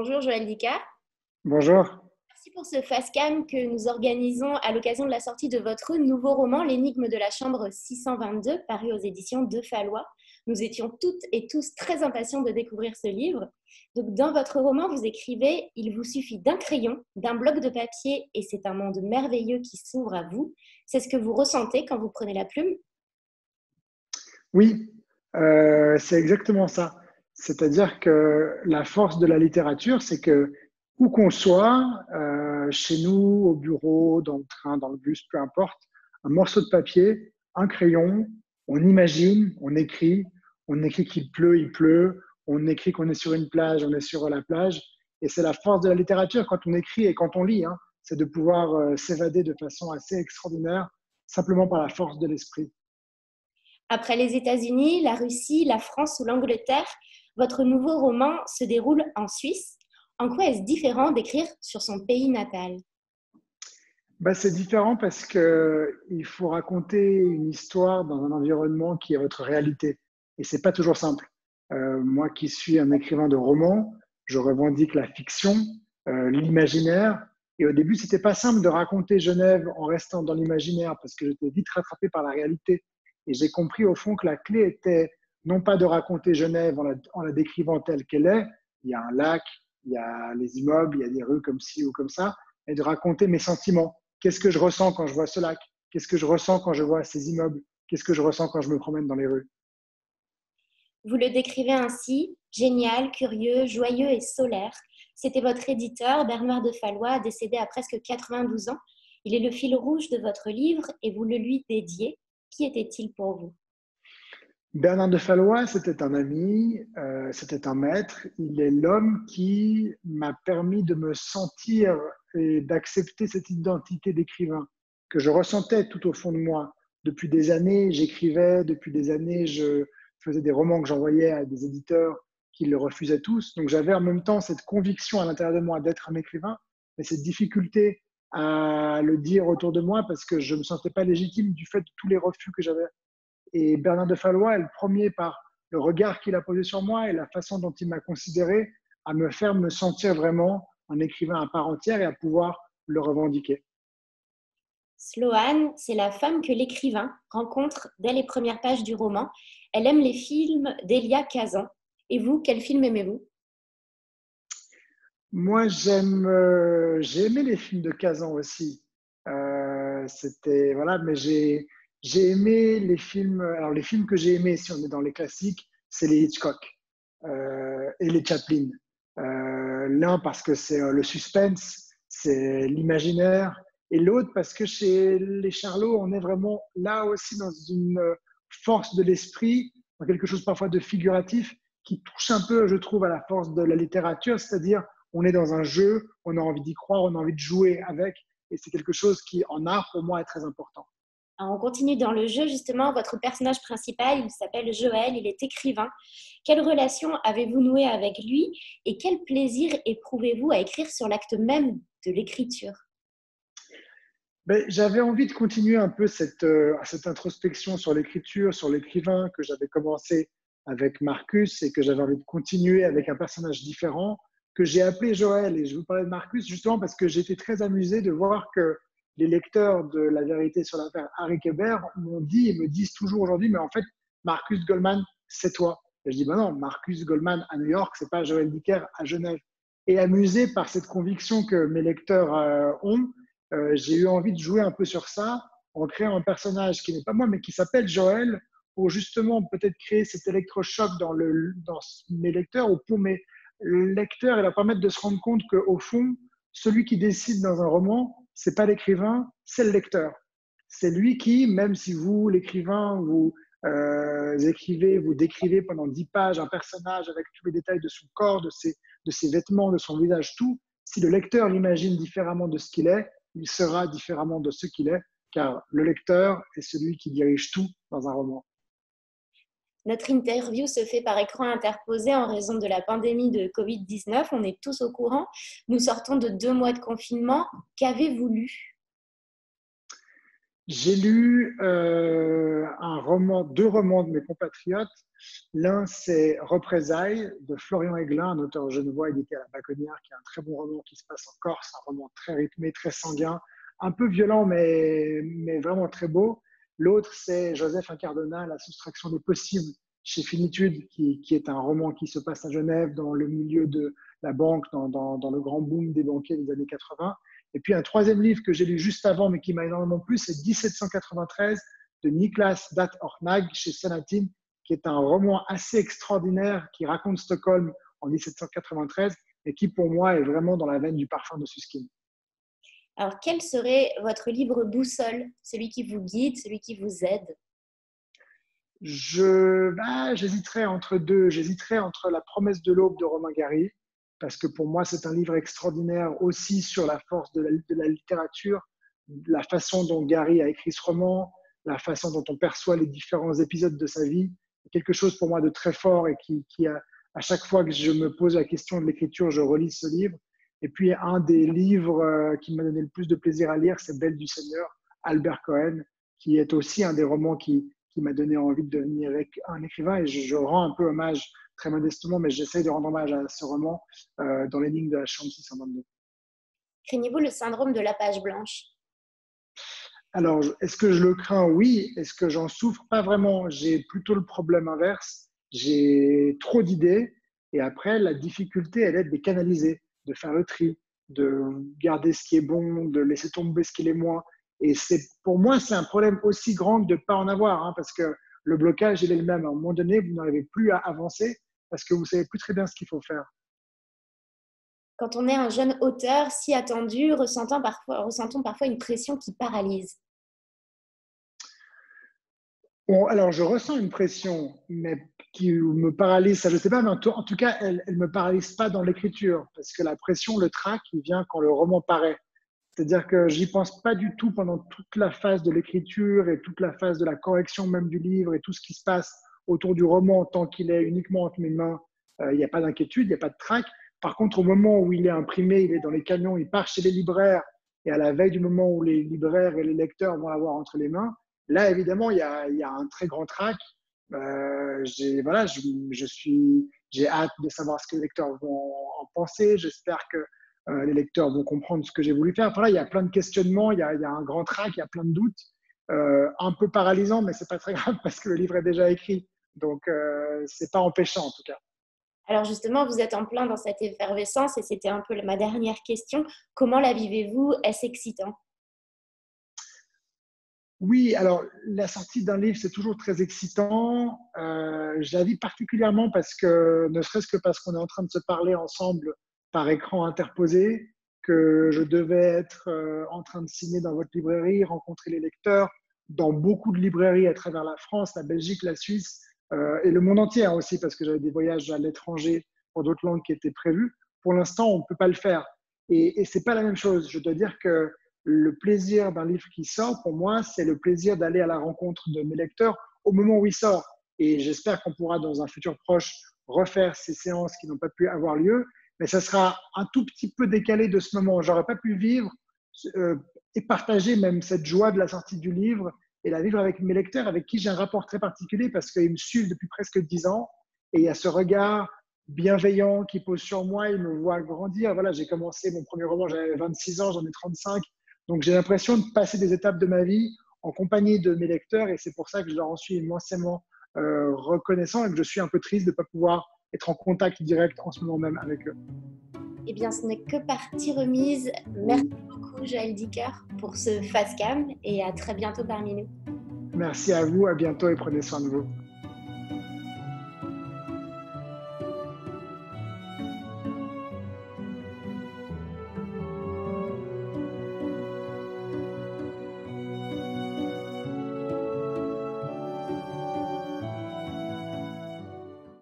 Bonjour Joël Dicard. Bonjour. Merci pour ce Fastcam que nous organisons à l'occasion de la sortie de votre nouveau roman, L'énigme de la chambre 622, paru aux éditions De Fallois. Nous étions toutes et tous très impatients de découvrir ce livre. Donc, dans votre roman, vous écrivez « Il vous suffit d'un crayon, d'un bloc de papier et c'est un monde merveilleux qui s'ouvre à vous ». C'est ce que vous ressentez quand vous prenez la plume? Oui, c'est exactement ça. C'est-à-dire que la force de la littérature, c'est que où qu'on soit, chez nous, au bureau, dans le train, dans le bus, peu importe, un morceau de papier, un crayon, on imagine, on écrit qu'il pleut, il pleut, on écrit qu'on est sur une plage, on est sur la plage. Et c'est la force de la littérature quand on écrit et quand on lit, hein, c'est de pouvoir s'évader de façon assez extraordinaire, simplement par la force de l'esprit. Après les États-Unis, la Russie, la France ou l'Angleterre, votre nouveau roman se déroule en Suisse. En quoi est-ce différent d'écrire sur son pays natal? Bah, c'est différent parce que il faut raconter une histoire dans un environnement qui est votre réalité. Et c'est pas toujours simple. Moi qui suis un écrivain de romans, je revendique la fiction, l'imaginaire. Et au début, c'était pas simple de raconter Genève en restant dans l'imaginaire parce que j'étais vite rattrapé par la réalité. Et j'ai compris au fond que la clé était non pas de raconter Genève en la décrivant telle qu'elle est. Il y a un lac, il y a les immeubles, il y a des rues comme ci ou comme ça, et de raconter mes sentiments. Qu'est-ce que je ressens quand je vois ce lac? Qu'est-ce que je ressens quand je vois ces immeubles? Qu'est-ce que je ressens quand je me promène dans les rues? Vous le décrivez ainsi, génial, curieux, joyeux et solaire. C'était votre éditeur, Bernard de Fallois, décédé à presque 92 ans. Il est le fil rouge de votre livre et vous le lui dédiez. Qui était-il pour vous? Bernard de Fallois, c'était un ami, c'était un maître. Il est l'homme qui m'a permis de me sentir et d'accepter cette identité d'écrivain que je ressentais tout au fond de moi. Depuis des années, j'écrivais, depuis des années, je faisais des romans que j'envoyais à des éditeurs qui le refusaient tous. Donc j'avais en même temps cette conviction à l'intérieur de moi d'être un écrivain, mais cette difficulté à le dire autour de moi parce que je ne me sentais pas légitime du fait de tous les refus que j'avais. Et Bernard de Fallois est le premier par le regard qu'il a posé sur moi et la façon dont il m'a considéré à me faire me sentir vraiment un écrivain à part entière et à pouvoir le revendiquer. Sloane, c'est la femme que l'écrivain rencontre dès les premières pages du roman. Elle aime les films d'Elia Kazan. Et vous, quel film aimez-vous? Moi, j'ai aimé les films de Kazan aussi. C'était, voilà, mais j'ai aimé les films, alors les films que j'ai aimés, si on est dans les classiques, c'est les Hitchcock et les Chaplin. L'un parce que c'est le suspense, c'est l'imaginaire, et l'autre parce que chez les Charlots, on est vraiment là aussi dans une force de l'esprit, dans quelque chose parfois de figuratif, qui touche un peu, je trouve, à la force de la littérature, c'est-à-dire on est dans un jeu, on a envie d'y croire, on a envie de jouer avec, et c'est quelque chose qui, en art, pour moi, est très important. Alors, on continue dans le jeu, justement. Votre personnage principal, il s'appelle Joël, il est écrivain. Quelle relation avez-vous noué avec lui et quel plaisir éprouvez-vous à écrire sur l'acte même de l'écriture? Ben, j'avais envie de continuer un peu cette introspection sur l'écriture, sur l'écrivain que j'avais commencé avec Marcus et que j'avais envie de continuer avec un personnage différent que j'ai appelé Joël. Et je vous parlais de Marcus justement parce que j'étais très amusé de voir que les lecteurs de La vérité sur l'affaire Harry Kéber m'ont dit et me disent toujours aujourd'hui, mais en fait, Marcus Goldman, c'est toi. Et je dis, ben non, Marcus Goldman à New York, c'est pas Joël Dicker à Genève. Et amusé par cette conviction que mes lecteurs ont, j'ai eu envie de jouer un peu sur ça en créant un personnage qui n'est pas moi, mais qui s'appelle Joël, pour justement peut-être créer cet électrochoc dans mes lecteurs ou pour mes lecteurs et leur permettre de se rendre compte qu'au fond, celui qui décide dans un roman, c'est pas l'écrivain, c'est le lecteur. C'est lui qui, même si vous, l'écrivain, vous écrivez, vous décrivez pendant 10 pages un personnage avec tous les détails de son corps, de ses vêtements, de son visage, tout, si le lecteur l'imagine différemment de ce qu'il est, il sera différemment de ce qu'il est, car le lecteur est celui qui dirige tout dans un roman. Notre interview se fait par écran interposé en raison de la pandémie de Covid-19. On est tous au courant. Nous sortons de 2 mois de confinement. Qu'avez-vous lu? J'ai lu deux romans de mes compatriotes. L'un, c'est Représailles de Florian Aiglin, un auteur genevois édité à la Baconnière, qui est un très bon roman qui se passe en Corse, un roman très rythmé, très sanguin, un peu violent, mais vraiment très beau. L'autre, c'est Joseph Incardona, La soustraction des possibles, chez Finitude, qui est un roman qui se passe à Genève, dans le milieu de la banque, dans le grand boom des banquiers des années 80. Et puis un troisième livre que j'ai lu juste avant, mais qui m'a énormément plu, c'est 1793 de Niklas Dat Ornag chez Senatin, qui est un roman assez extraordinaire qui raconte Stockholm en 1793 et qui, pour moi, est vraiment dans la veine du parfum de Susskind. Alors, quel serait votre livre boussole, celui qui vous guide, celui qui vous aide? J'hésiterais entre deux. J'hésiterais entre La promesse de l'aube de Romain Gary, parce que pour moi, c'est un livre extraordinaire aussi sur la force de la littérature, la façon dont Gary a écrit ce roman, la façon dont on perçoit les différents épisodes de sa vie. Quelque chose pour moi de très fort et qui à chaque fois que je me pose la question de l'écriture, je relis ce livre. Et puis, un des livres qui m'a donné le plus de plaisir à lire, c'est Belle du Seigneur, Albert Cohen, qui est aussi un des romans qui m'a donné envie de devenir un écrivain. Et je rends un peu hommage, très modestement, mais j'essaie de rendre hommage à ce roman dans l'énigme de la chambre 622. Craignez-vous le syndrome de la page blanche? Alors, est-ce que je le crains? Oui. Est-ce que j'en souffre? Pas vraiment. J'ai plutôt le problème inverse. J'ai trop d'idées et après, la difficulté, elle est de les canaliser, de faire le tri, de garder ce qui est bon, de laisser tomber ce qui est moins. Et pour moi, c'est un problème aussi grand que de ne pas en avoir, hein, parce que le blocage, il est le même. À un moment donné, vous n'arrivez plus à avancer parce que vous ne savez plus très bien ce qu'il faut faire. Quand on est un jeune auteur si attendu, ressentons parfois une pression qui paralyse. Bon, alors, je ressens une pression, mais qui me paralyse, ça je ne sais pas, mais en tout cas, elle ne me paralyse pas dans l'écriture, parce que la pression, le trac, il vient quand le roman paraît. C'est-à-dire que j'y pense pas du tout pendant toute la phase de l'écriture et toute la phase de la correction même du livre et tout ce qui se passe autour du roman tant qu'il est uniquement entre mes mains. Il n'y a pas d'inquiétude, il n'y a pas de trac. Par contre, au moment où il est imprimé, il est dans les camions, il part chez les libraires et à la veille du moment où les libraires et les lecteurs vont l'avoir entre les mains, là, évidemment, il y a un très grand trac. Voilà, j'ai hâte de savoir ce que les lecteurs vont en penser. J'espère que les lecteurs vont comprendre ce que j'ai voulu faire. Enfin, là, il y a plein de questionnements, il y a un grand trac, il y a plein de doutes. Un peu paralysant, mais c'est pas très grave parce que le livre est déjà écrit. Donc, c'est pas empêchant en tout cas. Alors justement, vous êtes en plein dans cette effervescence et c'était un peu ma dernière question. Comment la vivez-vous? Est-ce excitant? Oui, alors la sortie d'un livre, c'est toujours très excitant. Je la vis particulièrement parce que, ne serait-ce que parce qu'on est en train de se parler ensemble par écran interposé, que je devais être en train de signer dans votre librairie, rencontrer les lecteurs dans beaucoup de librairies à travers la France, la Belgique, la Suisse et le monde entier hein, aussi, parce que j'avais des voyages à l'étranger pour d'autres langues qui étaient prévus. Pour l'instant, on ne peut pas le faire. Et ce n'est pas la même chose. Je dois dire que le plaisir d'un livre qui sort, pour moi, c'est le plaisir d'aller à la rencontre de mes lecteurs au moment où il sort. Et j'espère qu'on pourra, dans un futur proche, refaire ces séances qui n'ont pas pu avoir lieu. Mais ça sera un tout petit peu décalé de ce moment. J'aurais pas pu vivre et partager même cette joie de la sortie du livre et la vivre avec mes lecteurs, avec qui j'ai un rapport très particulier parce qu'ils me suivent depuis presque 10 ans. Et il y a ce regard bienveillant qui pose sur moi, ils me voient grandir. Voilà, j'ai commencé mon premier roman, j'avais 26 ans, j'en ai 35. Donc, j'ai l'impression de passer des étapes de ma vie en compagnie de mes lecteurs et c'est pour ça que je leur en suis immensément reconnaissant et que je suis un peu triste de ne pas pouvoir être en contact direct en ce moment même avec eux. Eh bien, ce n'est que partie remise. Merci beaucoup, Joël Dicker, pour ce face cam et à très bientôt parmi nous. Merci à vous, à bientôt et prenez soin de vous.